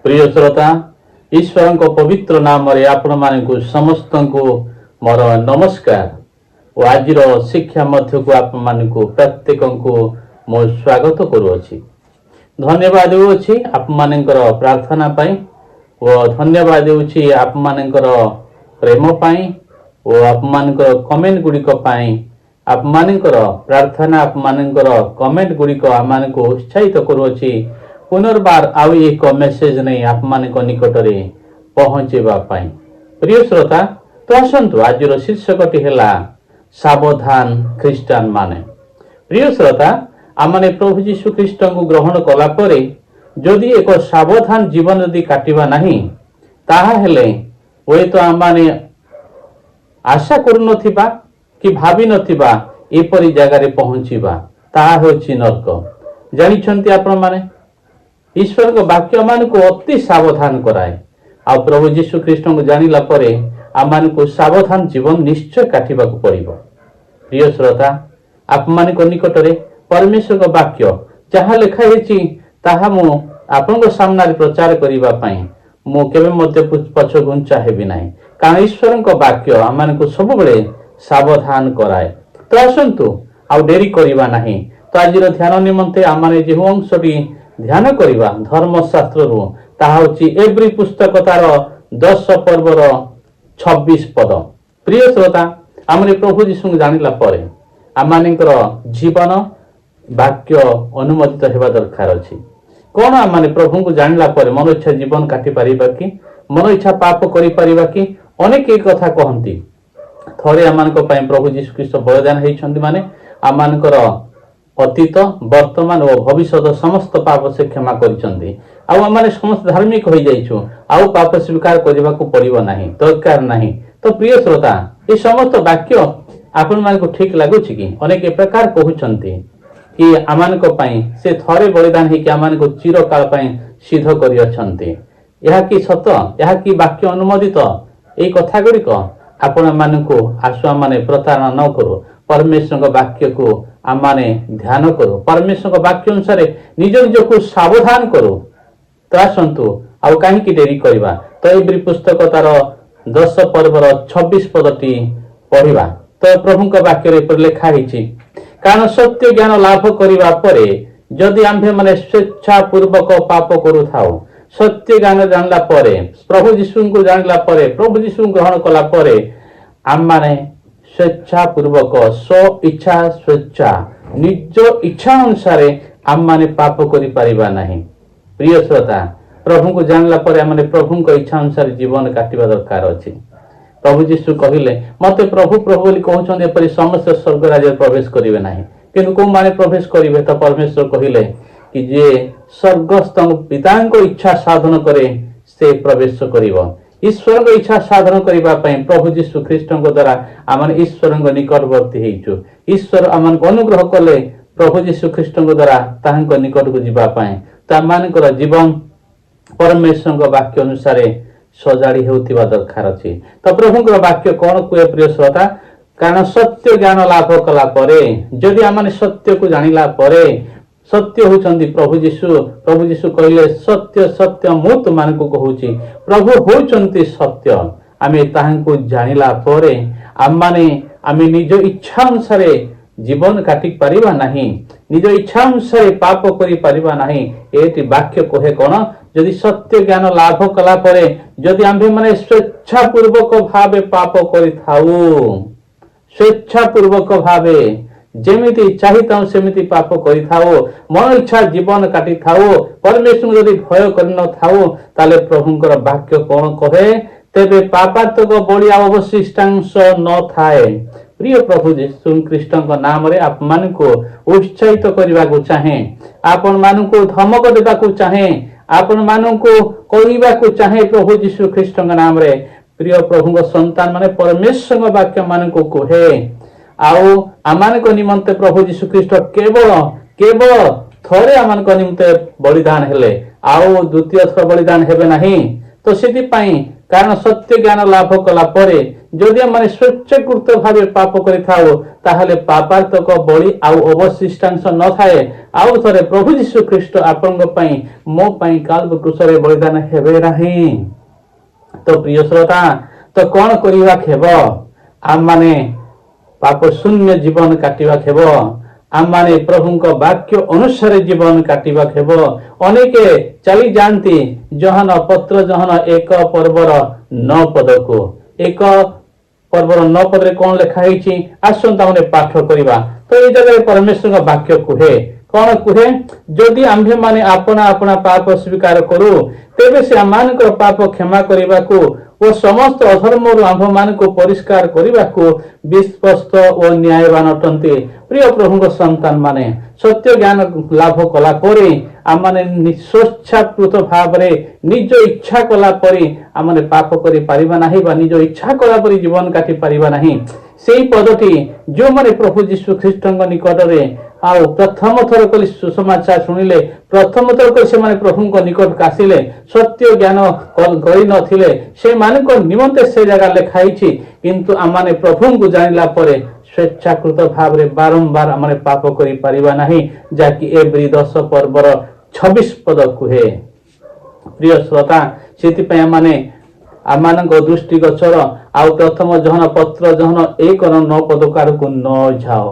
प्रिय श्रोता ईश्वर को पवित्र नाम रे आपण मानकु समस्त को मोर नमस्कार और आज शिक्षा मध्य को आप मानकु प्रत्येक को मो स्वागत करुअछि। धन्यवाद देउछि आप मानकर प्रार्थना पाई और धन्यवाद देउछि आप मानकर प्रेम पाई और आप मानकर कमेंट गुड़िक पाई आप मानकर प्रार्थना आप मानकर कमेंट गुड़िक आम मानकु उत्साहित करुअछि पुनर्बार आउ एक मेसेज नहीं आप मानक निकट में पहुंचेबा पाई। प्रिय श्रोता तो आसंतु आज शीर्षकटी है सावधान ख्रीस्टान माने। प्रिय श्रोता आम माने प्रभु यीशु ख्रीस्ट को ग्रहण कला परे जदि एक सावधान जीवन यदि काटिबा नहीं ताहा हेले हुए तो आम माने आशा करू नथिबा कि भावी नथिबा एपरी जगार पहुंचीबा ताहा होछि नरक। जानिछंती आपण माने ईश्वर को वाक्य मान को अति सावधान कराए आ प्रभु यीशु ख्रीस्ट को जानिला परे आम मान को सावधान जीवन निश्चय काटिबा को पड़िबो। प्रिय श्रोता आप मान को निकट रे परमेश्वर को वाक्य जहाँ लिखा है ताहा मु आपन को सामने प्रचार करिबा पई मु केबे मध्य पछ घुंचा हेबी नाही कारण ईश्वर को वाक्य आम मान को सब बेले सावधान कराए। तो आसंतु आ डेरी करिबा नाही। तो आज ध्यान निमंते आम माने जे अंशटी ध्यान करिबा धर्मशास्त्र रु ताहा होची एब्री पुस्तक तार 10 पर्वर 26 पद। प्रिय श्रोता आमने प्रभु यीशु जानिला परे आमानकर जीवन वाक्य अनुमोदित हेबा दरकार अछि। कोन आमाने प्रभु को जानिला परे मन इच्छा जीवन काटि परिबा कि मन इच्छा पाप करि परिबा कि अनेक एक कथा कहंती थरे आमानक पय प्रभु यीशु ख्रीस्ट बलिदान हेइछंती माने आमानकर अतीत वर्तमान और भविष्य समस्त पाप से क्षमा करिसंती आउ समस्त धार्मिक हो जाइछु आउ पाप स्वीकार करने को पड़िबो नाही दरकार नाही। तो प्रिय श्रोता ये समस्त वाक्य आपण मान को ठीक लागुछि कि अनेक प्रकार कहउछंती कि आमान को पई से थरे बलिदान हे कि आमान को चिरकाल पई सिद्ध करि अछंती। यह कि सत यह कि वाक्य अनुमोदित ए कथा गुडी को आपण मान को आसु माने प्रतारणा न करो परमेश्वर का वाक्य को आम माने ध्यान करो परमेश्वर का वाक्य अनुसार निज निज को सावधान करो। तो आसंतु आउ कहीं डेरी करवा तो एब्री पुस्तक तार 10 पर्वर 26 पदटी पढ़िबा। तो प्रभु का वाक्य लिखा है कारण सत्य ज्ञान लाभ करिबा परे जदि आम्भे माने स्वेच्छा पूर्वक पाप करू थाओ सत्य ज्ञान जानला परे प्रभु यीशु को जानला परे प्रभु यीशु ग्रहण कला परे आम माने स्वेच्छा पूर्वक स्व इच्छा स्वेच्छा निज इच्छा अनुसार आम माने पाप करि परिबा नहीं। प्रिय श्रोता प्रभु को जानला परे आम माने प्रभु को इच्छा अनुसार जीवन काटिबा दरकार अछि। प्रभु यीशु कहिले मते प्रभु प्रभु बोली कहउछन एपरि समस्त स्वर्ग राज्य प्रवेश करिवे नाही किंतु को माने प्रवेश करिवे तो परमेश्वर कहिले कि जे स्वर्गस्थ पिता को इच्छा साधन करे से प्रवेश करिवो। ईश्वर को इच्छा साधन करबा पई प्रभु यीशु ख्रीस्ट को द्वारा आमन ईश्वर को निकटवर्ती हेइछु। ईश्वर आमन को अनुग्रह कले प्रभु यीशु ख्रीस्ट को द्वारा ताहंक निकट को जिबा पई त आमनकर जीवन परमेश्वर को वाक्य अनुसार सजाड़ी हेउतिबा दरकार अछि। तो प्रभु को वाक्य कोन कुए प्रिय श्रोता कारण सत्य ज्ञान लाभ कला परे जदि आमन सत्य को जानिला परे सत्य होचंदी प्रभु यीशु कहले सत्य सत्य मु तुमन को कहूची प्रभु होचंती सत्य आमे ताहांको जानिला परे आमे निज इच्छा अनुसार जीवन काटि परिबा नहीं निज इच्छा अनुसार पाप करि परिबा नहीं। एटी वाक्य कहे कोन यदि सत्य ज्ञान लाभ कला परे यदि आम्भे माने स्वेच्छा पूर्वक भावे पाप करि थाउ स्वेच्छा पूर्वक भावे जेमिति चाहिता सेमिति पाप करि थाओ मन इच्छा जीवन काटि थाओ परमेश्वर यदि भय कर न थाओ ताले प्रभुंकर वाक्य कोन कहे तेबे पापात्मक बलिया अवशिष्टांश न थाए। प्रिय प्रभु यीशु ख्रीस्ट नाम रे आप मान को उत्साहित करबा को चाहे आपन मान को धमक देबा को चाहे आपन मान को कहबा को चाहे प्रभु यीशु ख्रीस्ट नाम रे प्रिय प्रभु संतान माने परमेश्वर वाक्य मान को कहे आउ आमान को निमंते प्रभु यीशु ख्रीस्ट केवल थरे आमान को निमंते बलिदान हेले आउ द्वितीय थर बलिदान हेबे नहीं। तो सेति पई कारण सत्य ज्ञान लाभ कला परे যদি ଆମେ ସ୍ୱେଚ୍ଛାକୃତ ଭାବେ ପାପ କରିଥାଉ ତାହେଲେ ପାପାର୍ଥକ ବଳି ଆଉ ଅବଶିଷ୍ଟାଂଶ ନଥାଏ। ଆଉ ଥରେ ପ୍ରଭୁ ଯୀଶୁ ଖ୍ରୀଷ୍ଟ ଆପଣଙ୍କ ପାଇଁ ମୋ ପାଇଁ କାଲ୍ଭାରୀ କ୍ରୁଶରେ ବଳିଦାନ ହେବେ ନାହିଁ। ତ ପ୍ରିୟ ଶ୍ରୋତା, ତ କଣ କରିବା ହେବ? ଆମମାନେ ପାପ ଶୂନ୍ୟ ଜୀବନ କାଟିବା ହେବ। ଆମମାନେ ପ୍ରଭୁଙ୍କ ବାକ୍ୟ ଅନୁସାରେ ଜୀବନ କାଟିବା ହେବ। ଅନେକ ଚାଲି ଯାଆନ୍ତି ଯୋହାନ ପତ୍ର ଯୋହାନ 1 ପର୍ବର 9 ପଦକୁ। 1 ପର୍ବର 9 ପଦରେ କଣ ଲେଖା ହେଇଛି ଆସନ୍ତୁ ଆମେ ପାଠ କରିବା। ତ এই ଜାଗାରେ ପରମେଶ୍ୱରଙ୍କ ବାକ୍ୟ କୁହେ, କଣ କୁହେ? ଯଦି ଆମ୍ଭେମାନେ ଆପଣା ଆପଣା ପାପ ସ୍ୱୀକାର କରୁ ତେବେ ସେ ଆମମାନଙ୍କର ପାପ କ୍ଷମା କରିବାକୁ ଓ ସମସ୍ତ ଅଧର୍ମରୁ ଆମ୍ଭମାନଙ୍କୁ ପରିଷ୍କାର କରିବାକୁ ବିଶ୍ୱସ୍ତ ଓ ନ୍ୟାୟବାନ ଅଟନ୍ତି। ପ୍ରିୟ ପ୍ରଭୁଙ୍କ ସନ୍ତାନ ମାନେ ସତ୍ୟ ଜ୍ଞାନ ଲାଭ କଲା ପରେ ଆମମାନେ ସ୍ୱେଚ୍ଛାକୃତ ଭାବରେ ନିଜ ଇଚ୍ଛା କଲା ପରି ଆମମାନେ ପାପ କରିପାରିବା ନାହିଁ ବା ନିଜ ଇଚ୍ଛା କଲା ପରି ଜୀବନ କାଟି ପାରିବା ନାହିଁ। ସେଇ ପଦଟି ଯେଉଁମାନେ ପ୍ରଭୁ ଯୀଶୁ ଖ୍ରୀଷ୍ଟଙ୍କ ନିକଟରେ ଆଉ ପ୍ରଥମ ଥର କରି ସୁସମାଚାର ଶୁଣିଲେ, ପ୍ରଥମ ଥର କରି ସେମାନେ ପ୍ରଭୁଙ୍କ ନିକଟକୁ ଆସିଲେ, ସତ୍ୟ ଜ୍ଞାନ କରିନଥିଲେ, ସେମାନଙ୍କ ନିମନ୍ତେ ସେ ଜାଗା ଲେଖା ହେଇଛି। କିନ୍ତୁ ଆମମାନେ ପ୍ରଭୁଙ୍କୁ ଜାଣିଲା ପରେ ସ୍ୱେଚ୍ଛାକୃତ ଭାବରେ ବାରମ୍ବାର ଆମେ ପାପ କରିପାରିବା ନାହିଁ, ଯାହାକି ଏବ୍ରୀ 10 ପର୍ବର 26 ପଦ କୁହେ। ପ୍ରିୟ ଶ୍ରୋତା, ସେଥିପାଇଁ ଆମମାନଙ୍କ ଦୃଷ୍ଟି ଗୋଚର ଆଉ ପ୍ରଥମ ଯୋହାନ ପତ୍ର ଯୋହାନ 1:9 ପଦକୁ ଆଡ଼କୁ ନ ଯାଅ।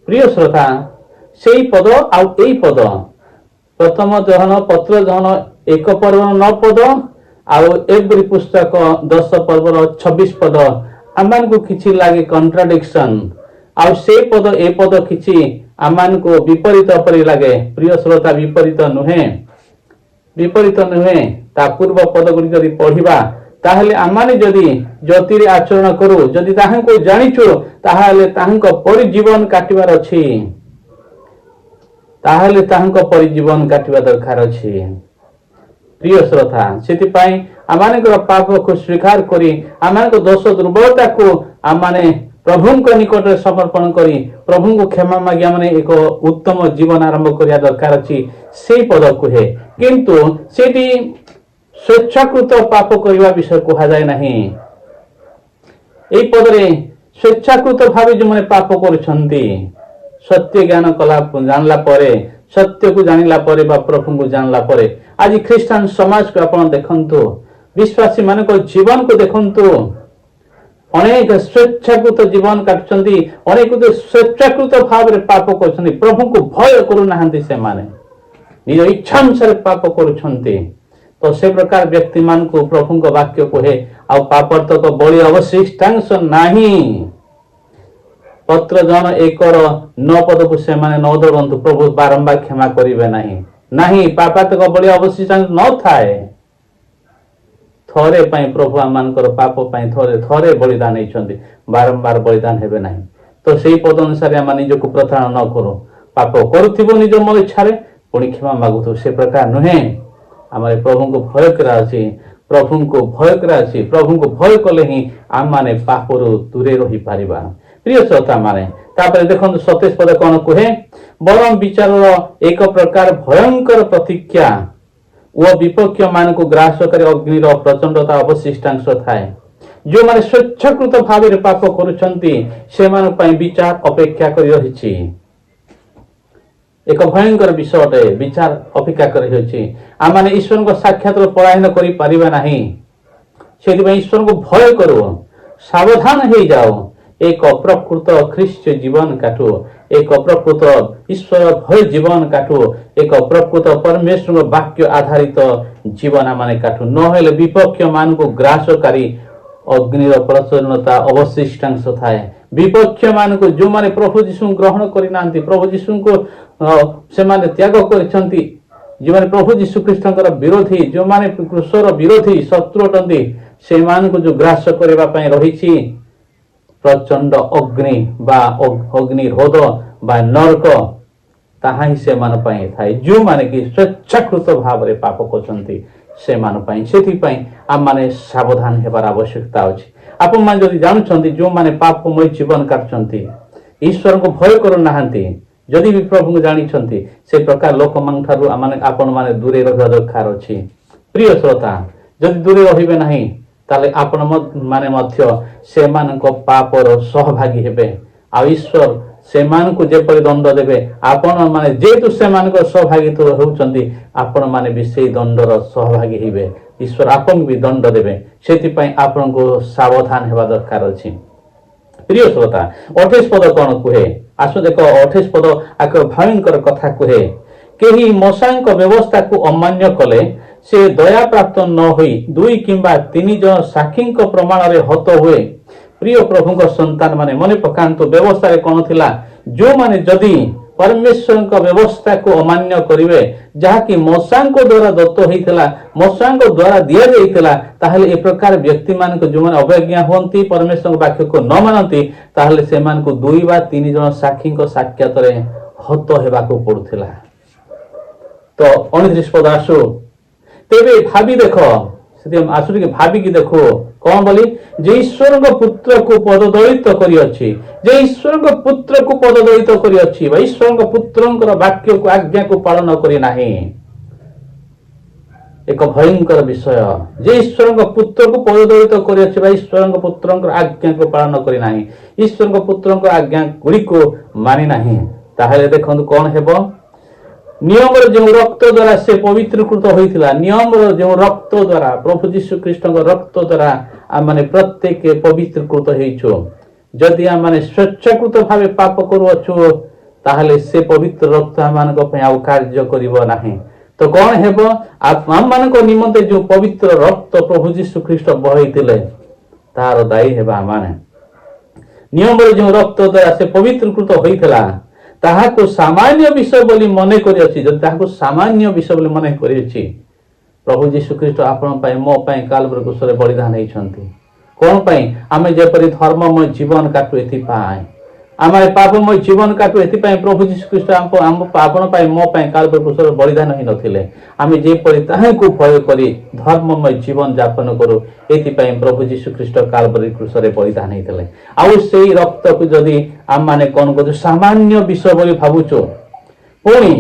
ପ୍ରିୟ ଶ୍ରୋତା, ସେଇ ପଦ ଆଉ ଏଇ ପଦ ପ୍ରଥମ ଯୋହାନ ପତ୍ର ଯୋହାନ 1 ପର୍ବର 9 ପଦ ଆଉ ଏବ୍ରୀ ପୁସ୍ତକ 10 ପର୍ବର 26 ପଦ ଆମମାନଙ୍କୁ କିଛି ଲାଗେ କଣ୍ଟ୍ରାଡିକ୍ସନ। ଆଉ ସେ ପଦ ଏ ପଦ କିଛି ଆମମାନଙ୍କୁ ବିପରୀତ ପରି ଲାଗେ। ପ୍ରିୟ ଶ୍ରୋତା, ବିପରୀତ ନୁହେଁ। ତା ପୂର୍ବ ପଦ ଗୁଡ଼ିକ ଯଦି ପଢିବା ତାହେଲେ ଆମମାନେ ଯଦି ଜ୍ୟୋତିରେ ଆଚରଣ କରୁ, ଯଦି ତାହାଙ୍କୁ ଜାଣିଛୁ, ତାହେଲେ ତାହାଙ୍କ ପରି ଜୀବନ କାଟିବାର ଅଛି। ତାହେଲେ ତାହାଙ୍କ ପରି ଜୀବନ କାଟିବା ଦରକାର ଅଛି। ପ୍ରିୟ ଶ୍ରୋତା, ସେଥିପାଇଁ ଆମମାନଙ୍କର ପାପକୁ ସ୍ୱୀକାର କରି ଆମମାନଙ୍କ ଦୋଷ ଦୁର୍ବଳତାକୁ ଆମମାନେ ପ୍ରଭୁଙ୍କ ନିକଟରେ ସମର୍ପଣ କରି ପ୍ରଭୁଙ୍କୁ କ୍ଷମା ମାଗି ଆମେ ଏକ ଉତ୍ତମ ଜୀବନ ଆରମ୍ଭ କରିବା ଦରକାର ଅଛି। ସେଇ ପଦ କୁହେ, କିନ୍ତୁ ସେଠି ସ୍ୱେଚ୍ଛାକୃତ ପାପ କରିବା ବିଷୟ କୁହାଯାଏ ନାହିଁ। এই ପଦରେ ସ୍ୱେଚ୍ଛାକୃତ ଭାବେ ଯେଉଁମାନେ ପାପ କରୁଛନ୍ତି, ସତ୍ୟ ଜ୍ଞାନ ଜାଣିଲା ପରେ, ସତ୍ୟକୁ ଜାଣିଲା ପରେ ବା ପ୍ରଭୁଙ୍କୁ ଜାଣିଲା ପରେ, ଆଜି ଖ୍ରୀଷ୍ଟିଆନ ସମାଜକୁ ଆପଣ ଦେଖନ୍ତୁ, ବିଶ୍ୱାସୀ ମାନଙ୍କ ଜୀବନକୁ ଦେଖନ୍ତୁ, ଅନେକ ସ୍ୱେଚ୍ଛାକୃତ ଜୀବନ କାଟୁଛନ୍ତି, ଅନେକ ସ୍ୱେଚ୍ଛାକୃତ ଭାବରେ ପାପ କରୁଛନ୍ତି, ପ୍ରଭୁଙ୍କୁ ଭୟ କରୁନାହାନ୍ତି, ସେମାନେ ନିଜ ଇଚ୍ଛା ଅନୁସାରେ ପାପ କରୁଛନ୍ତି। ତ ସେ ପ୍ରକାର ବ୍ୟକ୍ତି ମାନଙ୍କୁ ପ୍ରଭୁଙ୍କ ବାକ୍ୟ କୁହେ ଆଉ ପାପାର୍ଥକ ବଳି ଅବଶିଷ୍ଟାଂଶ ନାହିଁ। ପତ୍ର ଯୋହାନ 1:9 ପଦକୁ ସେମାନେ ନ ଧରନ୍ତୁ, ପ୍ରଭୁ ବାରମ୍ବାର କ୍ଷମା କରିବେ ନାହିଁ। ପାପାର୍ଥକ ବଳି ଅବଶିଷ୍ଟାଂଶ ନଥାଏ। ଥରେ ପାଇଁ ପ୍ରଭୁ ଆମମାନଙ୍କର ପାପ ପାଇଁ ଥରେ ବଳିଦାନ ହେଇଛନ୍ତି, ବାରମ୍ବାର ବଳିଦାନ ହେବେ ନାହିଁ। ତ ସେଇ ପଦ ଅନୁସାରେ ଆମେ ନିଜକୁ ପ୍ରତାରଣା ନ କରୁ। ପାପ କରୁଥିବ ନିଜ ମନ ଇଚ୍ଛାରେ, ପୁଣି କ୍ଷମା ମାଗୁଥିବ, ସେ ପ୍ରକାର ନୁହେଁ। ଆମର ପ୍ରଭୁଙ୍କୁ ଭୟ କରା ଅଛି, ପ୍ରଭୁଙ୍କୁ ଭୟ କଲେ ହିଁ ଆମମାନେ ପାପରୁ ଦୂରେ ରହିପାରିବା। ପ୍ରିୟ ଶ୍ରୋତା ମାନେ, ତାପରେ ଦେଖନ୍ତୁ 27 ପଦ କଣ କୁହେ? ବରଂ ବିଚାରର ଏକ ପ୍ରକାର ଭୟଙ୍କର ପ୍ରତିଜ୍ଞା ଓ ବିପକ୍ଷ ମାନଙ୍କୁ ଗ୍ରାସ କରି ଅଗ୍ନିର ପ୍ରଚଣ୍ଡତା ଅବଶିଷ୍ଟାଂଶ ଥାଏ। ଯେଉଁମାନେ ସ୍ୱେଚ୍ଛାକୃତ ଭାବରେ ପାପ କରୁଛନ୍ତି ସେମାନଙ୍କ ପାଇଁ ବିଚାର ଅପେକ୍ଷା କରି ରହିଛି। ଏକ ଭୟଙ୍କର ବିଷୟ ଅଟେ, ବିଚାର ଅପେକ୍ଷା କରି ରହିଛି। ଆମମାନେ ଈଶ୍ୱରଙ୍କ ସାକ୍ଷାତର ପଳାୟନ କରିପାରିବା ନାହିଁ। ସେଥିପାଇଁ ଈଶ୍ୱରଙ୍କୁ ଭୟ କରୁ, ସାବଧାନ ହେଇଯାଉ, ଏକ ପ୍ରକୃତ ଖ୍ରୀଷ୍ଟ ଜୀବନ କାଟୁ, ଏକ ପ୍ରକୃତ ଈଶ୍ୱର ଭୟ ଜୀବନ କାଟୁ, ଏକ ପ୍ରକୃତ ପରମେଶ୍ୱରଙ୍କ ବାକ୍ୟ ଆଧାରିତ ଜୀବନ ମାନେ କାଟୁ। ନହେଲେ ବିପକ୍ଷ ମାନଙ୍କୁ ଗ୍ରାସକାରୀ ଅଗ୍ନିର ପ୍ରଚଣ୍ଡତା ଅବଶିଷ୍ଟାଂଶ ଥାଏ। ବିପକ୍ଷ ମାନଙ୍କୁ ଯେଉଁମାନେ ପ୍ରଭୁ ଯୀଶୁଙ୍କୁ ଗ୍ରହଣ କରିନାହାନ୍ତି, ପ୍ରଭୁ ଯୀଶୁଙ୍କୁ ସେମାନେ ତ୍ୟାଗ କରିଛନ୍ତି, ଯେଉଁମାନେ ପ୍ରଭୁ ଯୀଶୁ ଖ୍ରୀଷ୍ଟଙ୍କର ବିରୋଧୀ, ଯେଉଁମାନେ କ୍ରୁଶର ବିରୋଧୀ ଶତ୍ରୁ ଅଟନ୍ତି, ସେମାନଙ୍କୁ ଯୋଉ ଗ୍ରାସ କରିବା ପାଇଁ ରହିଛି ପ୍ରଚଣ୍ଡ ଅଗ୍ନି ବା ଅଗ୍ନିରୋଧ ବା ନରକ, ତାହା ହିଁ ସେମାନଙ୍କ ପାଇଁ ଥାଏ, ଯେଉଁମାନେ କି ସ୍ୱେଚ୍ଛାକୃତ ଭାବରେ ପାପ କରୁଛନ୍ତି ସେମାନଙ୍କ ପାଇଁ। ସେଥିପାଇଁ ଆମମାନେ ସାବଧାନ ହେବାର ଆବଶ୍ୟକତା ଅଛି। ଆପଣମାନେ ଯଦି ଜାଣୁଛନ୍ତି ଯେଉଁମାନେ ପାପମୟ ଜୀବନ କାଟୁଛନ୍ତି, ଈଶ୍ୱରଙ୍କୁ ଭୟ କରୁନାହାନ୍ତି, ଯଦି ବି ପ୍ରଭୁଙ୍କୁ ଜାଣିଛନ୍ତି, ସେ ପ୍ରକାର ଲୋକମାନଙ୍କ ଠାରୁ ଆପଣମାନେ ଦୂରେଇ ରହିବା ଦରକାର ଅଛି। ପ୍ରିୟ ଶ୍ରୋତା, ଯଦି ଦୂରେ ରହିବେ ନାହିଁ ताले आपण माने मध्य सेमानक पापर सहभागी हेबे आ ईश्वर सेमानक जेपरि दंड देबे आपण माने जेतु सेमानक सहभागी तो होउचंदी आपण माने भी सेही दंडर सहभागी हेबे ईश्वर आपन भी दंड देबे सेति पई आपण को सावधान हेबा दरकार अछि। प्रिय श्रोता 28 पद कौन कहे आसो देख 28 पद आक भयंकर कथा कहे केही मशांक व्यवस्था को अमान्य कले से दया प्राप्त न होई 2 किंबा 3 जन साक्षी प्रमाण रे हत हुए। प्रिय प्रभु को संतान माने मने पकांतो व्यवस्था रे कोन थिला जो माने जदी परमेश्वर का व्यवस्था को अमान्य करिवे जहा कि मशांक द्वारा दत्त होइथिला मशांक द्वारा दिया जाइथिला ताहले ए प्रकार व्यक्ति मान को जो माने अवज्ञा होंती परमेश्वर वाक्य को न मानती ताहले से मान को 2 बा 3 जन साक्षी को साक्षात रे हत हेबा को पड़ुथिला। तो 29 पद आसु तेबे भाबी देखो से आसु के भाबी की देखो कौन बोली जे ईश्वर को पुत्र को पददलित करी अछि जे ईश्वर को पुत्र को पददलित करी अछि बा ईश्वर को पुत्रंकर वाक्य को आज्ञा को पालन करी नाही एक भयंकर विषय जे ईश्वर को पुत्र को पददलित करी अछि बा ईश्वर को पुत्रंकर आज्ञा को पालन करी नाही ईश्वर को पुत्रंकर आज्ञा गुडी को मानि नाही ताहले देखंतु कोन हेबो नियम जो रक्त द्वारा से पवित्रकृत होइथिला नियम जो रक्त द्वारा प्रभु यीशु ख्रीष्ट रक्त द्वारा आ माने प्रत्येक पवित्रकृत होइछो जदि आ माने स्वच्छकृत भावे पाप करूछु ताहले से पवित्र रक्त आमान को पे आ कार्य करिवो नाही। तो कोन हेबो आम मान को निमंते जो पवित्र रक्त प्रभु यीशु ख्रीष्ट बहैतिले तार दायी हेबा माने नियम जो रक्त द्वारा से पवित्रकृत होइथिला ताहाको सामान्य विषय बोली मने करि अछि जदि ताहाको सामान्य विषय बोली मने करि अछि प्रभु यीशु ख्रीष्ट आपण पय मो पय कालवर कुशले बलिदान हेछंती कोन पय आमे जेपरि धर्ममय जीवन काटु एथि पाए आमे पापमय जीवन काटु एथि पय प्रभु यीशु ख्रीष्ट हम आपण पय मो पय कालवर कुशले बलिदान हि नथिले आमे जेपरि ताहाको भय करी धर्ममय जीवन यापन करू एथि पय प्रभु यीशु ख्रीष्ट कालवर कुशले बलिदान हेतले आउ सेही रक्त को जदि आम माने कोन को सामान्य विषय बोली भाबुचो पुणी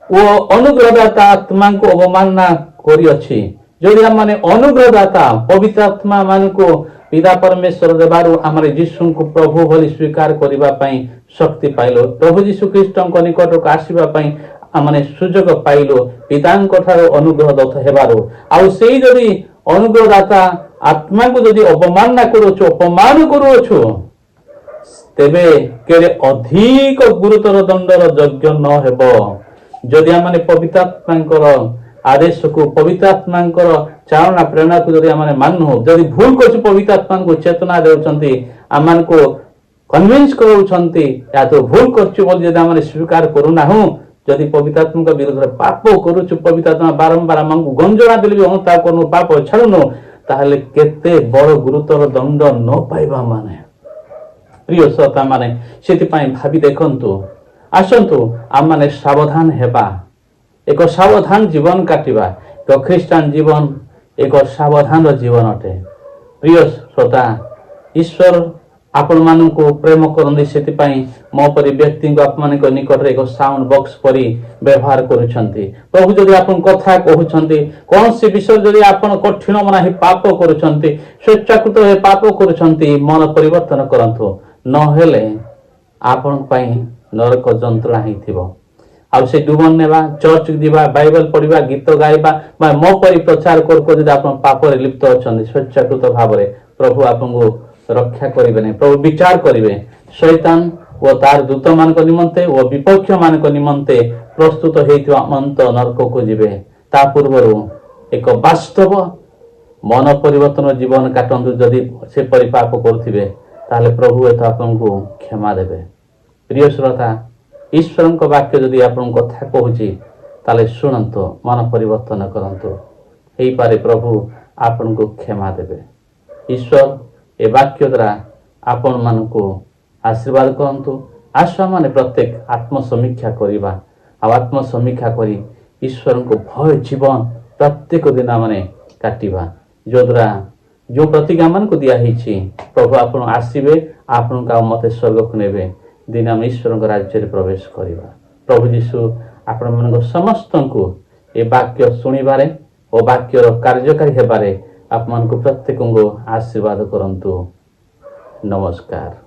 वो अनुग्रहदाता आत्मा को अवमानना करी अछि जदि हम माने अनुग्रहदाता पवित्र आत्मा मान को पिता परमेश्वर देबारु हमरे यीशु को प्रभु बोली स्वीकार करिबा पई शक्ति पाइलो प्रभु यीशु ख्रीष्ट को निकट को आसीबा पई माने सुजोग पाइलो पितांक ठारो अनुग्रह दत्त हेबारु आउ सेही जदि अनुग्रहदाता आत्मा को जदि अवमानना करूछु अपमान करूछु तेबे केरे अधिक गुरुतर दंडर यज्ञ न हेबो जदि आमने पवित्र आत्मांकर आदेश को पवित्र आत्मांकर चारणा प्रेरणा को जदि आमने माननु जदि भूल करछु पवित्र आत्मा को चेतना देउछंती आमान को कन्विंस करूछंती या तो भूल करछु बोल जदि आमने स्वीकार करू नाहु जदि पवित्र आत्मा के विरुद्ध पाप करूछु पवित्र आत्मा बारंबार हमकु गंजणा देली हम ता कोन पाप छाडनु ताहले केते बड़ गुरुतर दंड न पाइबा माने। प्रिय श्रोता माने सेति पई भाबी देखंतु आसंतु आम माने सावधान हेबा एक सावधान जीवन काटिबा तो ख्रिस्टान जीवन एक सावधान जीवन अटे। प्रिय श्रोता ईश्वर आपण मानन को प्रेम करंदी सेति पई मो परि व्यक्ति को आपण को निकट रे एक साउंड बॉक्स परि व्यवहार करूछंती प्रभु जदि आपण कथा कहउछंती कोन से विषय जदि आपण कठिन मना ही पाप करूछंती स्वेच्छाकृत हे पाप करूछंती मन परिवर्तन करंतु न हेले आपण पई नरक जंत्रणा हिथिबो आ से डुबन नेबा चर्च दिबा बाइबल पढिबा गीत गाइबा बा मो परि प्रचार कर जदि आपण पाप रे लिप्त अछंती स्वेच्छाकृत भाव रे प्रभु आपण को रक्षा करिवे नै प्रभु विचार करिवे शैतान वो तार दूत मान को निमंते वो विपक्ष मान को निमंते प्रस्तुत हेतिवा अंत नरक को जिवे ता पूर्वरु एक वास्तव मन परिवर्तन जीवन काटंतु जदि से परि पाप करथिबे ताले प्रभु एत आपन को क्षमा देबे। प्रिय श्रोता ईश्वर को वाक्य जदि आपन कथा कहूची ताले सुनंतो मन परिवर्तन करंतो एई पारे प्रभु आपन को क्षमा देबे। ईश्वर ए वाक्य द्वारा आपण मान को आशीर्वाद करंतु आशा माने प्रत्येक आत्म समीक्षा करिबा आ आत्म समीक्षा करी ईश्वर को भय जीवन प्रत्येक दिन माने काटिबा जो द्वारा जो प्रतिज्ञा मान को दिया हिची प्रभु आपण आसीबे आपण का मते स्वर्ग को नेबे दिन हम ईश्वर को राज्य रे प्रवेश करिबा। प्रभु यीशु आपण मन को समस्त को ए वाक्य सुनिबारे ओ वाक्य रो कार्यकारी हेबारे ଆପଣମାନଙ୍କୁ ପ୍ରତ୍ୟେକଙ୍କୁ ଆଶୀର୍ବାଦ କରନ୍ତୁ। ନମସ୍କାର।